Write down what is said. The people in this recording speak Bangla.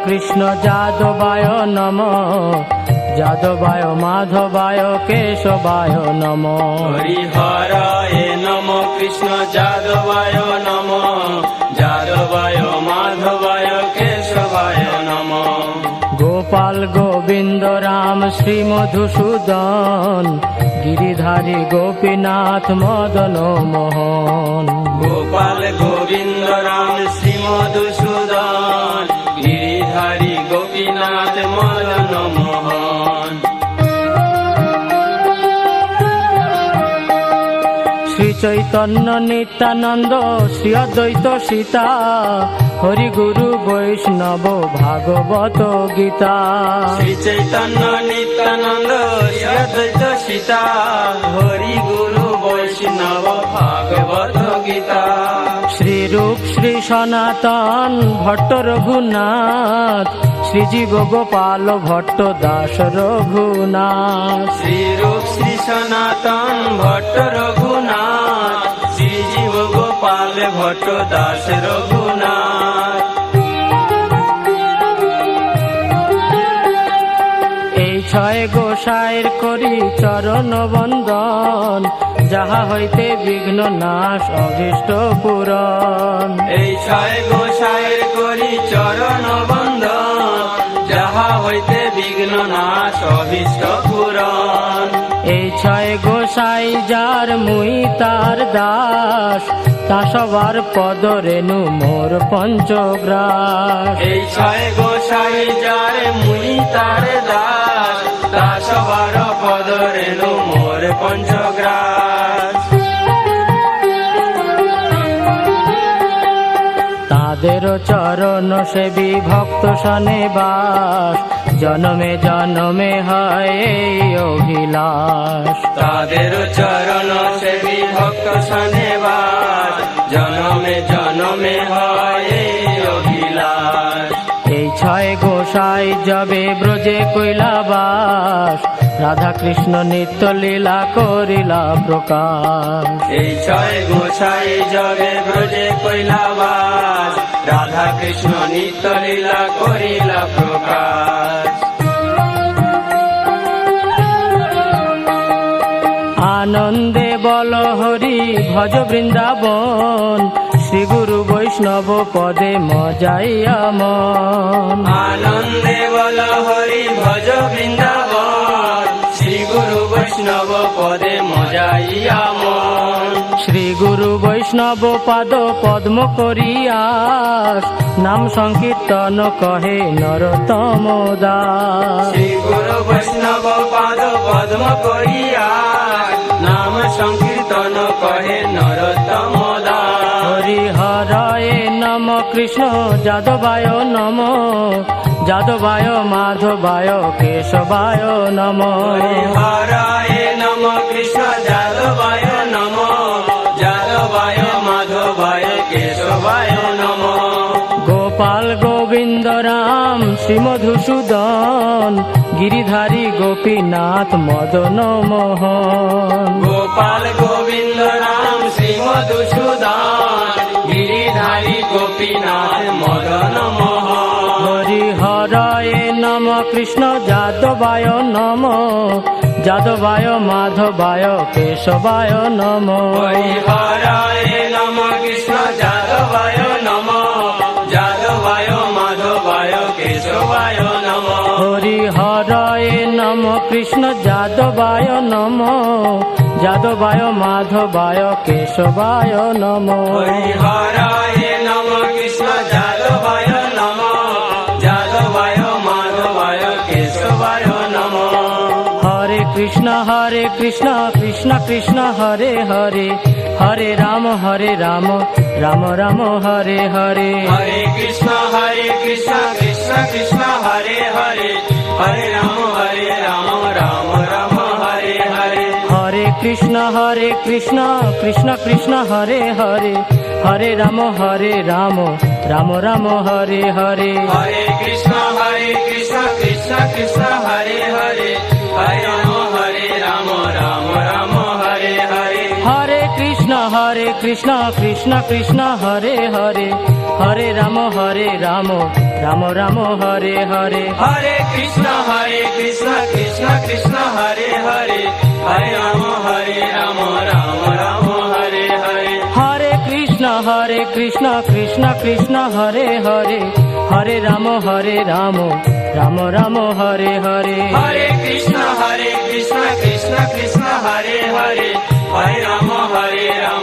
কৃষ্ণ যাদবায় নমঃ, যাদবায় মাধবায় কেশবায় নমঃ। হরিহরায় নমঃ কৃষ্ণ যাদবায় নমঃ, যাদবায় মাধবায় কেশবায় নমঃ। গোপাল গোবিন্দ রাম শ্রী মধুসূদন, গিরিধারী গোপীনাথ মদন মোহন। গোপাল গোবিন্দ রাম শ্রী মধুসূদন, গিরিধারী গোপীনাথ মদন মোহন। শ্রী চৈতন্য নিত্যানন্দ শ্রী অদ্বৈত সীতা, হরি গুরু বৈষ্ণব ভাগবত গীতা। শ্রী চৈতন্য নিত্যানন্দ শ্রী অদ্বৈত সীতা, হরি গুরু বৈষ্ণব ভাগবত গীতা। শ্রী রূপ শ্রী সনাতন ভট্ট রঘুনাথ, শ্রীজীব গোপাল ভট্ট দাস রঘুনাথ। শ্রী রূপ শ্রী সনাতন ভট্ট রঘুনাথ, শ্রীজীব গোপাল ভট্ট দাস রঘুনাথ। এই ছয় গোসাইর করি চরণ বন্দন, যাহা হইতে বিঘ্ন নাশ অভীষ্ট পূরণ। এই ছয় গোসাইয়ের করি চরণ বন্দন, যাহা হইতে বিঘ্ন নাশ অভীষ্ট পূরণ। এই ছয় গোসাই যার মুই তার দাস, তা সবার পদ রেণু মোর পঞ্চগ্রাস। এই ছয় গোসাই যার মুই তার দাস, তা সবার পদ রেণু মোর পঞ্চগ্রাস। তাদের চরণ সেবী ভক্ত সনে বাস, জনমে জনমে হয় এই অভিলাষ। তাদের চরণ সেবী ভক্ত সনে বাস, জনমে জনমে হয় এই অভিলাষ। এই ছয় গোসাই যবে ব্রজে কৈলাবাস, রাধা কৃষ্ণ নিত্য লীলা করিলা প্রকাশ। এই ছয় গোসাই যবে ব্রজে কৈলাবাস, রাধা কৃষ্ণ নিত্য লীলা করিলা প্রকাশ। আনন্দে বল হরি ভজ বৃন্দাবন, শ্রী গুরু বৈষ্ণব পদে মজাইয়া মন। আনন্দে বল হরি ভজ বৃন্দাবন, শ্রী গুরু বৈষ্ণব পদে মজাইয়া মন। শ্রী গুরু বৈষ্ণব পাদ পদ্ম করিয়াস, নাম সংকীর্তন কহে নরোত্তম দাস। শ্রী গুরু বৈষ্ণব পাদ পদ্ম করিয়া, নাম সংকীর্তন কহে নরোত্তম দাস। হরিহরায় নম কৃষ্ণ যাদবায় নম, যাদবায় মাধবায় কেশবায় নম। হরিহরায় নম কৃষ্ণ যাদবায় নম, যাদবায় মাধবায় কেশবায় নম। গোপাল গোবিন্দ রাম শ্রী মধুসূদন, গিরিধারী গোপীনাথ মদন মোহন। গোপাল গোবিন্দ রাম শ্রী মধুসূদন, গিরিধারী গোপীনাথ মদন মোহন। হরিহরায় নম কৃষ্ণ যাদবায় নম, যাদবায় মাধবায় কেশবায় নম। হরিহরায় নম কৃষ্ণ যাদবায় নম, যাদবায় মাধবায় কেশবায় নম। হরিহরায় নম কৃষ্ণ যাদবায় নম, যাদবায় মাধবায় কেশবায় নম। হরিহরায় নম কৃষ্ণ যাদবায় নম, যাদবায় মাধবায় কেশবায় নম। হরে কৃষ্ণ কৃষ্ণ কৃষ্ণ হরে হরে, হরে রাম রাম রাম হরে হরে। হরে কৃষ্ণ কৃষ্ণ কৃষ্ণ হরে হরে, হরে রাম রাম রাম হরে হরে। হরে কৃষ্ণ কৃষ্ণ কৃষ্ণ হরে হরে, হরে রাম রাম রাম হরে হরে। হরে কৃষ্ণ কৃষ্ণ কৃষ্ণ হরে হরে, হরে রাম রাম রাম হরে হরে। হরে Krishna Krishna Krishna Hare Hare Hare Ram Ram Ram Hare Hare Hare Krishna Krishna Krishna Hare Hare Hare Rama Rama Rama Hare Hare হরে Krishna Krishna Krishna Hare Hare Hare Ram Ram Ram Hare Hare Hare Krishna Krishna Krishna Hare Hare Hare Rama Rama